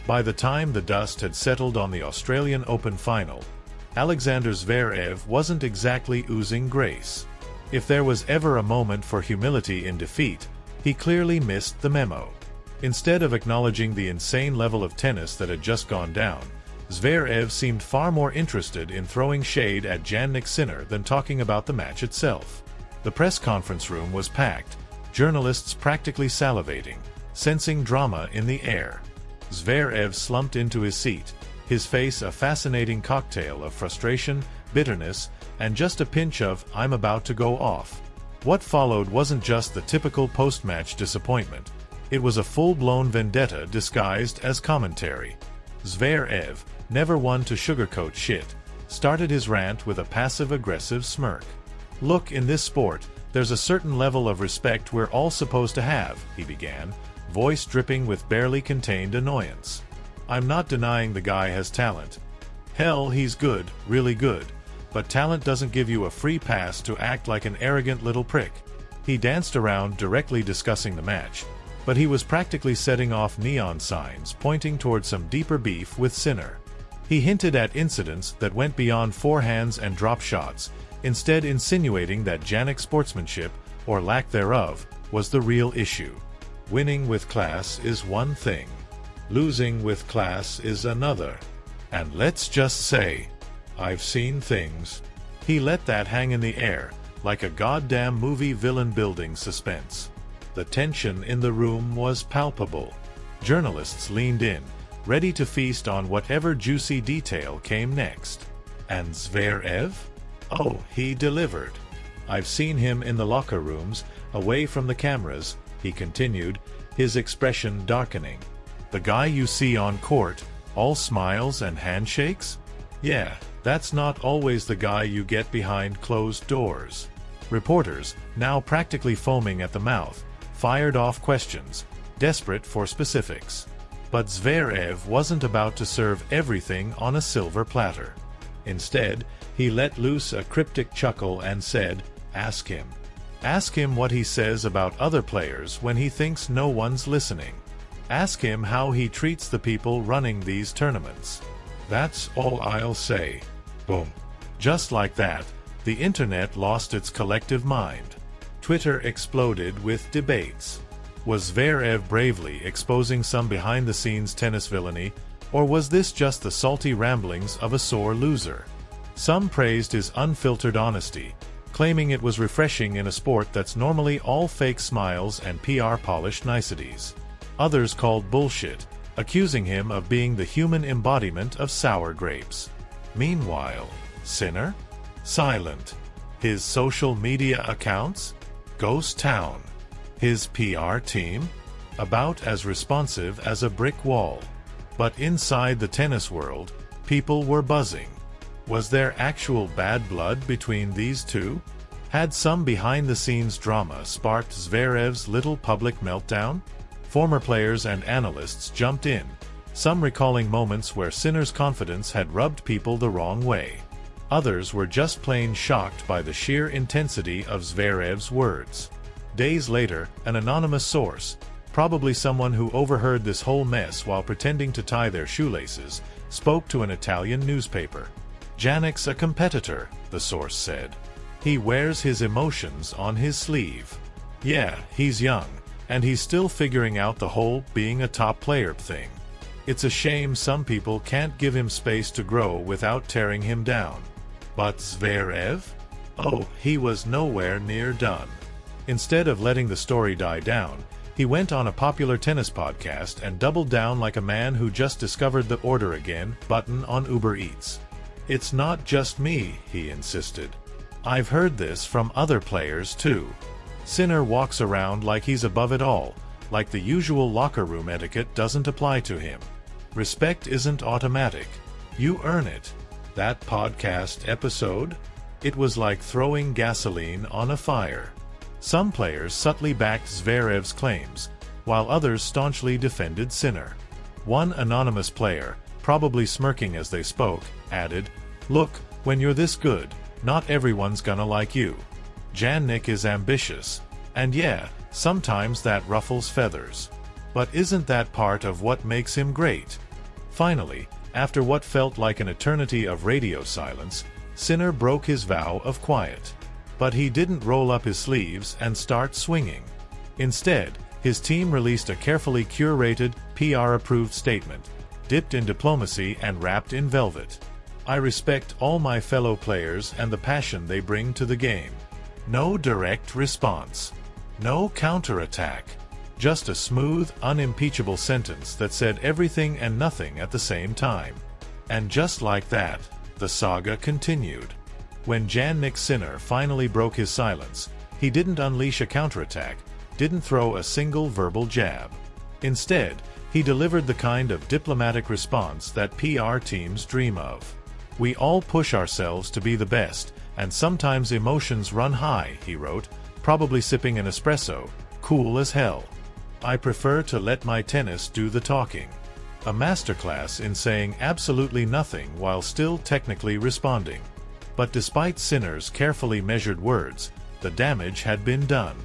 By the time the dust had settled on the Australian Open final, Alexander Zverev wasn't exactly oozing grace. If there was ever a moment for humility in defeat, he clearly missed the memo. Instead of acknowledging the insane level of tennis that had just gone down, Zverev seemed far more interested in throwing shade at Jannik Sinner than talking about the match itself. The press conference room was packed, journalists practically salivating, sensing drama in the air. Zverev slumped into his seat, his face a fascinating cocktail of frustration, bitterness, and just a pinch of "I'm about to go off." What followed wasn't just the typical post-match disappointment. It was a full-blown vendetta disguised as commentary. Zverev, never one to sugarcoat shit, started his rant with a passive-aggressive smirk. "Look, in this sport, there's a certain level of respect we're all supposed to have," he began, voice dripping with barely contained annoyance. "I'm not denying the guy has talent. Hell, he's good, really good. But talent doesn't give you a free pass to act like an arrogant little prick." He danced around directly discussing the match, but he was practically setting off neon signs pointing toward some deeper beef with Sinner. He hinted at incidents that went beyond forehands and drop shots, instead insinuating that Jannik's sportsmanship, or lack thereof, was the real issue. Winning with class is one thing. Losing with class is another. And let's just say, I've seen things. He let that hang in the air, like a goddamn movie villain building suspense. The tension in the room was palpable. Journalists leaned in, ready to feast on whatever juicy detail came next. And Zverev? Oh, he delivered. "I've seen him in the locker rooms, away from the cameras," he continued, his expression darkening. "The guy you see on court, all smiles and handshakes? Yeah, that's not always the guy you get behind closed doors." Reporters, now practically foaming at the mouth, fired off questions, desperate for specifics. But Zverev wasn't about to serve everything on a silver platter. Instead, he let loose a cryptic chuckle and said, "Ask him. Ask him what he says about other players when he thinks no one's listening. Ask him how he treats the people running these tournaments. That's all I'll say." Boom. Just like that, the internet lost its collective mind. Twitter exploded with debates. Was Zverev bravely exposing some behind-the-scenes tennis villainy, or was this just the salty ramblings of a sore loser? Some praised his unfiltered honesty, claiming it was refreshing in a sport that's normally all fake smiles and PR-polished niceties. Others called bullshit, accusing him of being the human embodiment of sour grapes. Meanwhile, Sinner? Silent. His social media accounts? Ghost town. His PR team? About as responsive as a brick wall. But inside the tennis world, people were buzzing. Was there actual bad blood between these two? Had some behind-the-scenes drama sparked Zverev's little public meltdown? Former players and analysts jumped in, some recalling moments where Sinner's confidence had rubbed people the wrong way. Others were just plain shocked by the sheer intensity of Zverev's words. Days later, an anonymous source, probably someone who overheard this whole mess while pretending to tie their shoelaces, spoke to an Italian newspaper. "Jannik's a competitor," the source said. "He wears his emotions on his sleeve. Yeah, he's young, and he's still figuring out the whole being a top player thing. It's a shame some people can't give him space to grow without tearing him down." But Zverev? Oh, he was nowhere near done. Instead of letting the story die down, he went on a popular tennis podcast and doubled down like a man who just discovered the order again button on Uber Eats. "It's not just me," he insisted. "I've heard this from other players too. Sinner walks around like he's above it all, like the usual locker room etiquette doesn't apply to him. Respect isn't automatic. You earn it." That podcast episode? It was like throwing gasoline on a fire. Some players subtly backed Zverev's claims, while others staunchly defended Sinner. One anonymous player, probably smirking as they spoke, added, "Look, when you're this good, not everyone's gonna like you. Jannik is ambitious, and yeah, sometimes that ruffles feathers. But isn't that part of what makes him great? Finally, after what felt like an eternity of radio silence, Sinner broke his vow of quiet. But he didn't roll up his sleeves and start swinging. Instead, his team released a carefully curated, PR-approved statement, dipped in diplomacy and wrapped in velvet. I respect all my fellow players and the passion they bring to the game. No direct response. No counterattack. Just a smooth, unimpeachable sentence that said everything and nothing at the same time. And just like that, the saga continued. When Jannik Sinner finally broke his silence, he didn't unleash a counterattack, didn't throw a single verbal jab. Instead, he delivered the kind of diplomatic response that PR teams dream of. We all push ourselves to be the best, and sometimes emotions run high, he wrote, probably sipping an espresso, cool as hell. I prefer to let my tennis do the talking. A masterclass in saying absolutely nothing while still technically responding. But despite Sinner's carefully measured words, the damage had been done.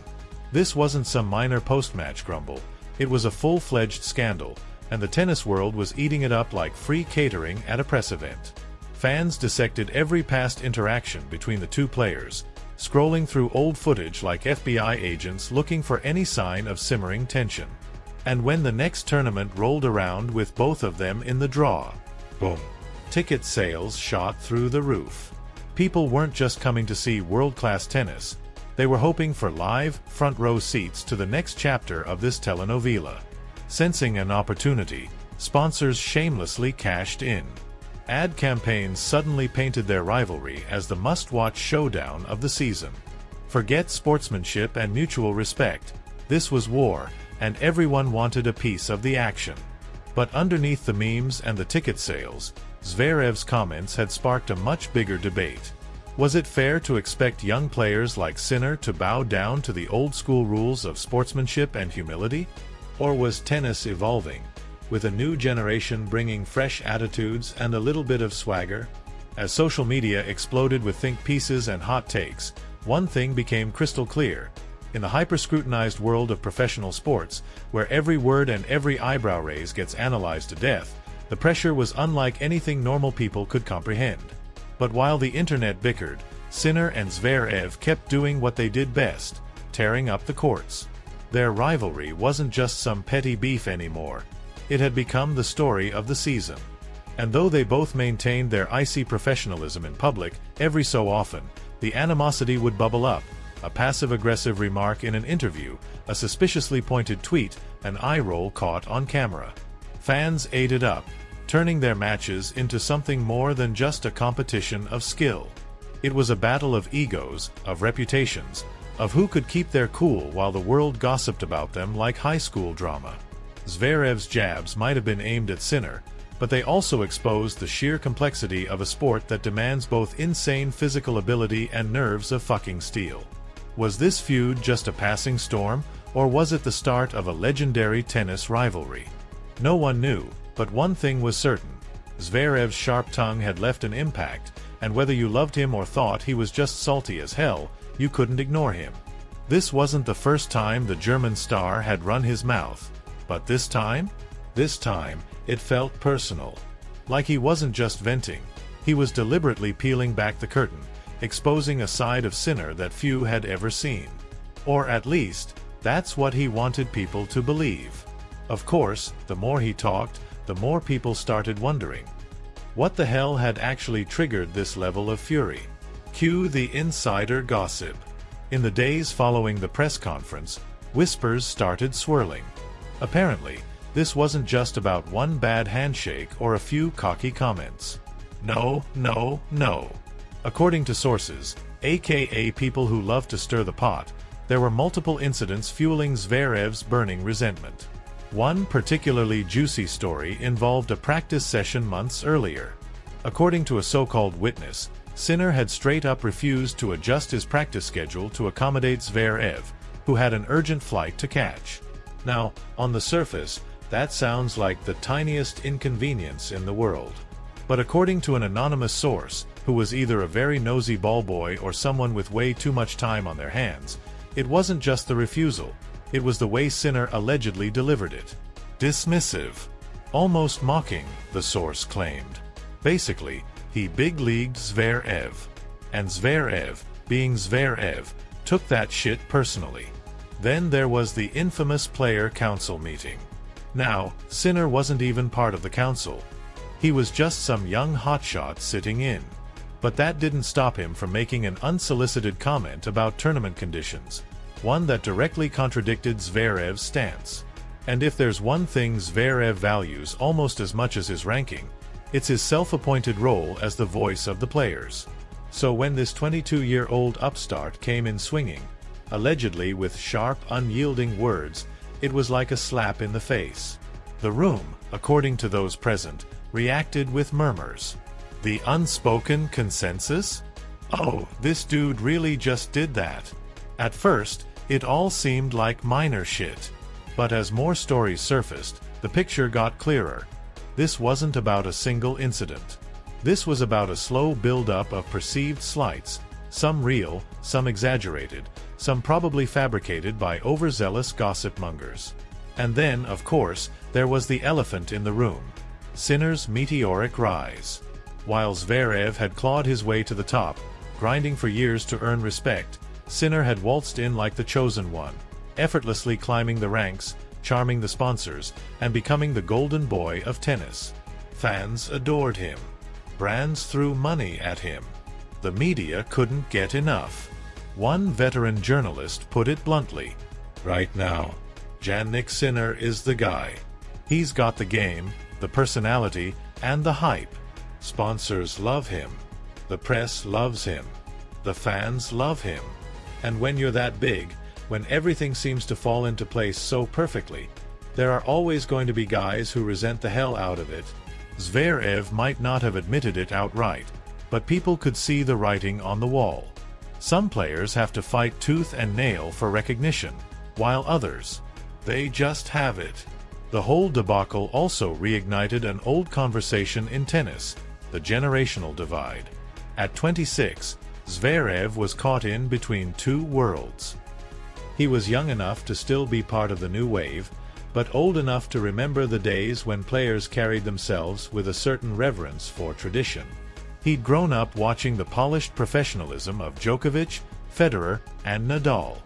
This wasn't some minor post-match grumble, it was a full-fledged scandal, and the tennis world was eating it up like free catering at a press event. Fans dissected every past interaction between the two players, scrolling through old footage like FBI agents looking for any sign of simmering tension. And when the next tournament rolled around with both of them in the draw, boom, ticket sales shot through the roof. People weren't just coming to see world-class tennis, they were hoping for live, front-row seats to the next chapter of this telenovela. Sensing an opportunity, sponsors shamelessly cashed in. Ad campaigns suddenly painted their rivalry as the must-watch showdown of the season. Forget sportsmanship and mutual respect, this was war, and everyone wanted a piece of the action. But underneath the memes and the ticket sales, Zverev's comments had sparked a much bigger debate. Was it fair to expect young players like Sinner to bow down to the old-school rules of sportsmanship and humility? Or was tennis evolving, with a new generation bringing fresh attitudes and a little bit of swagger? As social media exploded with think pieces and hot takes, one thing became crystal clear. In the hyper-scrutinized world of professional sports, where every word and every eyebrow raise gets analyzed to death, the pressure was unlike anything normal people could comprehend. But while the internet bickered, Sinner and Zverev kept doing what they did best, tearing up the courts. Their rivalry wasn't just some petty beef anymore. It had become the story of the season. And though they both maintained their icy professionalism in public, every so often, the animosity would bubble up. A passive-aggressive remark in an interview, a suspiciously pointed tweet, an eye roll caught on camera. Fans ate it up, turning their matches into something more than just a competition of skill. It was a battle of egos, of reputations, of who could keep their cool while the world gossiped about them like high school drama. Zverev's jabs might have been aimed at Sinner, but they also exposed the sheer complexity of a sport that demands both insane physical ability and nerves of fucking steel. Was this feud just a passing storm, or was it the start of a legendary tennis rivalry? No one knew, but one thing was certain. Zverev's sharp tongue had left an impact, and whether you loved him or thought he was just salty as hell, you couldn't ignore him. This wasn't the first time the German star had run his mouth. But this time, it felt personal. Like he wasn't just venting, he was deliberately peeling back the curtain, exposing a side of Sinner that few had ever seen. Or at least, that's what he wanted people to believe. Of course, the more he talked, the more people started wondering. What the hell had actually triggered this level of fury? Cue the insider gossip. In the days following the press conference, whispers started swirling. Apparently, this wasn't just about one bad handshake or a few cocky comments. No. According to sources, aka people who love to stir the pot, there were multiple incidents fueling Zverev's burning resentment. One particularly juicy story involved a practice session months earlier. According to a so-called witness, Sinner had straight up refused to adjust his practice schedule to accommodate Zverev, who had an urgent flight to catch. Now, on the surface, that sounds like the tiniest inconvenience in the world. But according to an anonymous source, who was either a very nosy ball boy or someone with way too much time on their hands, it wasn't just the refusal, it was the way Sinner allegedly delivered it. Dismissive. Almost mocking, the source claimed. Basically, he big-leagued Zverev. And Zverev, being Zverev, took that shit personally. Then there was the infamous player council meeting. Now, Sinner wasn't even part of the council. He was just some young hotshot sitting in. But that didn't stop him from making an unsolicited comment about tournament conditions, one that directly contradicted Zverev's stance. And if there's one thing Zverev values almost as much as his ranking, it's his self-appointed role as the voice of the players. So when this 22-year-old upstart came in swinging, allegedly with sharp, unyielding words, it was like a slap in the face. The room, according to those present, reacted with murmurs. The unspoken consensus? Oh, this dude really just did that. At first, it all seemed like minor shit. But as more stories surfaced, the picture got clearer. This wasn't about a single incident. This was about a slow build-up of perceived slights, some real, some exaggerated, some probably fabricated by overzealous gossip mongers. And then, of course, there was the elephant in the room: Sinner's meteoric rise. While Zverev had clawed his way to the top, grinding for years to earn respect, Sinner had waltzed in like the chosen one, effortlessly climbing the ranks, charming the sponsors, and becoming the golden boy of tennis. Fans adored him. Brands threw money at him. The media couldn't get enough. One veteran journalist put it bluntly: "Right now, Jannik Sinner is the guy. He's got the game, the personality, and the hype. Sponsors love him. The press loves him. The fans love him. And when you're that big, when everything seems to fall into place so perfectly, there are always going to be guys who resent the hell out of it." Zverev might not have admitted it outright, but people could see the writing on the wall. Some players have to fight tooth and nail for recognition, while others, they just have it. The whole debacle also reignited an old conversation in tennis: the generational divide. At 26, Zverev was caught in between two worlds. He was young enough to still be part of the new wave, but old enough to remember the days when players carried themselves with a certain reverence for tradition. He'd grown up watching the polished professionalism of Djokovic, Federer, and Nadal.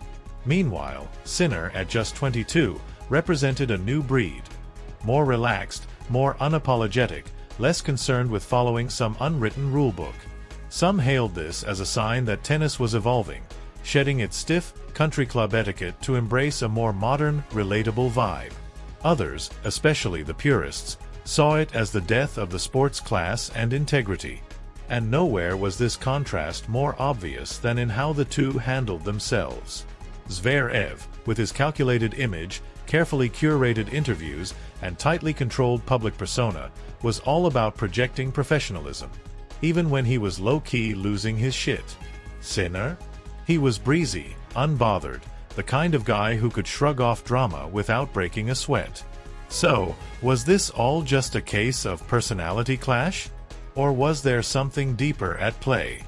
Meanwhile, Sinner, at just 22, represented a new breed. More relaxed, more unapologetic, less concerned with following some unwritten rulebook. Some hailed this as a sign that tennis was evolving, shedding its stiff, country club etiquette to embrace a more modern, relatable vibe. Others, especially the purists, saw it as the death of the sport's class and integrity. And nowhere was this contrast more obvious than in how the two handled themselves. Zverev, with his calculated image, carefully curated interviews, and tightly controlled public persona, was all about projecting professionalism, even when he was low-key losing his shit. Sinner? He was breezy, unbothered, the kind of guy who could shrug off drama without breaking a sweat. So, was this all just a case of personality clash? Or was there something deeper at play?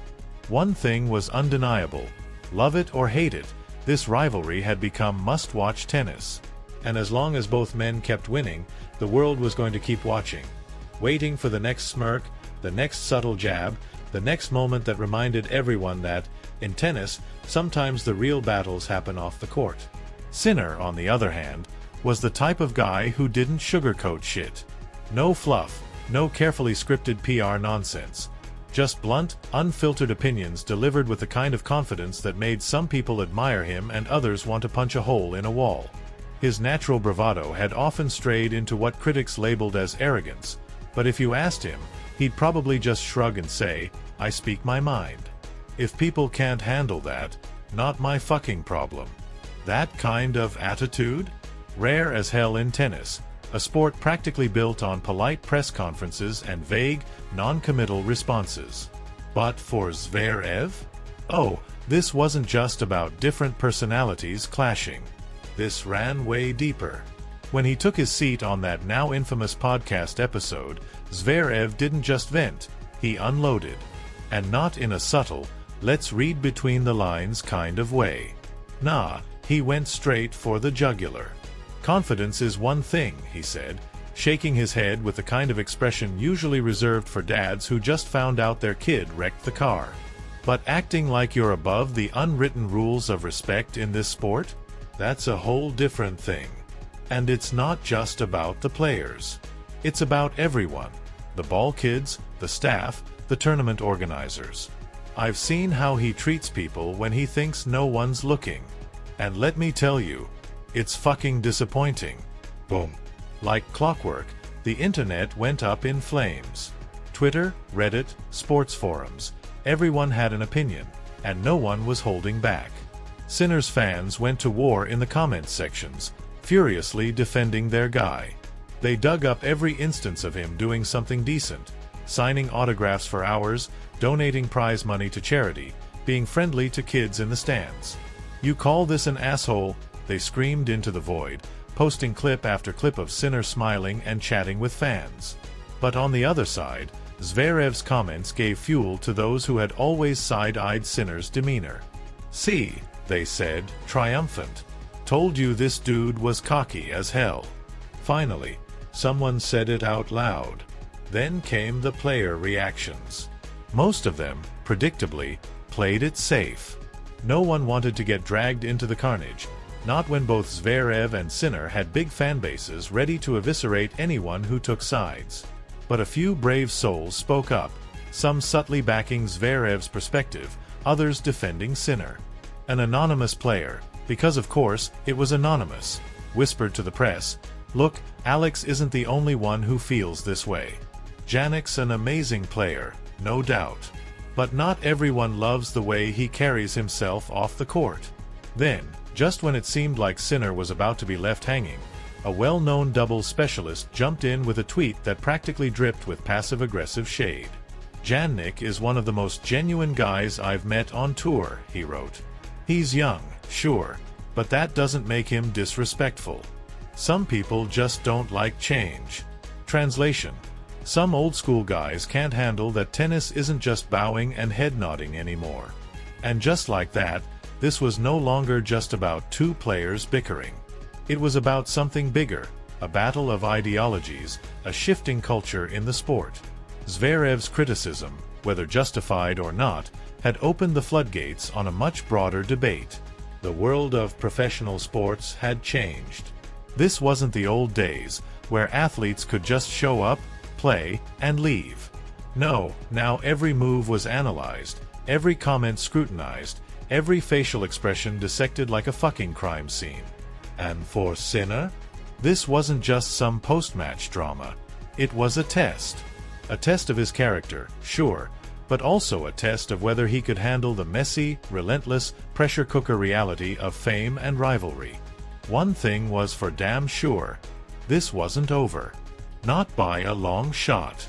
One thing was undeniable: love it or hate it, this rivalry had become must-watch tennis. And as long as both men kept winning, the world was going to keep watching, waiting for the next smirk, the next subtle jab, the next moment that reminded everyone that, in tennis, sometimes the real battles happen off the court. Sinner, on the other hand, was the type of guy who didn't sugarcoat shit. No fluff, no carefully scripted PR nonsense. Just blunt, unfiltered opinions delivered with the kind of confidence that made some people admire him and others want to punch a hole in a wall. His natural bravado had often strayed into what critics labeled as arrogance, but if you asked him, he'd probably just shrug and say, "I speak my mind. If people can't handle that, not my fucking problem." That kind of attitude? Rare as hell in tennis, a sport practically built on polite press conferences and vague, non-committal responses. But for Zverev? Oh, this wasn't just about different personalities clashing. This ran way deeper. When he took his seat on that now infamous podcast episode, Zverev didn't just vent, he unloaded. And not in a subtle, let's read between the lines kind of way. Nah, he went straight for the jugular. "Confidence is one thing," he said. shaking his head with the kind of expression usually reserved for dads who just found out their kid wrecked the car. But acting like you're above the unwritten rules of respect in this sport? That's a whole different thing. And it's not just about the players. It's about everyone. The ball kids, the staff, the tournament organizers. I've seen how he treats people when he thinks no one's looking. And let me tell you, it's fucking disappointing. Boom. Like clockwork, the internet went up in flames. Twitter, Reddit, sports forums. Everyone had an opinion, and no one was holding back. Sinner's fans went to war in the comments sections, furiously defending their guy. They dug up every instance of him doing something decent, signing autographs for hours, donating prize money to charity, being friendly to kids in the stands. "You call this an asshole?" they screamed into the void, posting clip after clip of Sinner smiling and chatting with fans. But on the other side, Zverev's comments gave fuel to those who had always side-eyed Sinner's demeanor. "See," they said, triumphant. "Told you this dude was cocky as hell." Finally, someone said it out loud. Then came the player reactions. Most of them, predictably, played it safe. No one wanted to get dragged into the carnage, not when both Zverev and Sinner had big fan bases ready to eviscerate anyone who took sides. But a few brave souls spoke up, some subtly backing Zverev's perspective, others defending Sinner. An anonymous player, because of course it was anonymous, whispered to the press, "Look, Alex isn't the only one who feels this way. Jannik's an amazing player, no doubt. But not everyone loves the way he carries himself off the court." Then, just when it seemed like Sinner was about to be left hanging, a well-known doubles specialist jumped in with a tweet that practically dripped with passive-aggressive shade. "Jannik is one of the most genuine guys I've met on tour," he wrote. "He's young, sure, but that doesn't make him disrespectful. Some people just don't like change." Translation: some old-school guys can't handle that tennis isn't just bowing and head-nodding anymore. And just like that, this was no longer just about two players bickering. It was about something bigger, a battle of ideologies, a shifting culture in the sport. Zverev's criticism, whether justified or not, had opened the floodgates on a much broader debate. The world of professional sports had changed. This wasn't the old days, where athletes could just show up, play, and leave. No, now every move was analyzed, every comment scrutinized, every facial expression dissected like a fucking crime scene. And for Sinner, this wasn't just some post-match drama. It was a test. A test of his character, sure, but also a test of whether he could handle the messy, relentless, pressure cooker reality of fame and rivalry. One thing was for damn sure. This wasn't over. Not by a long shot.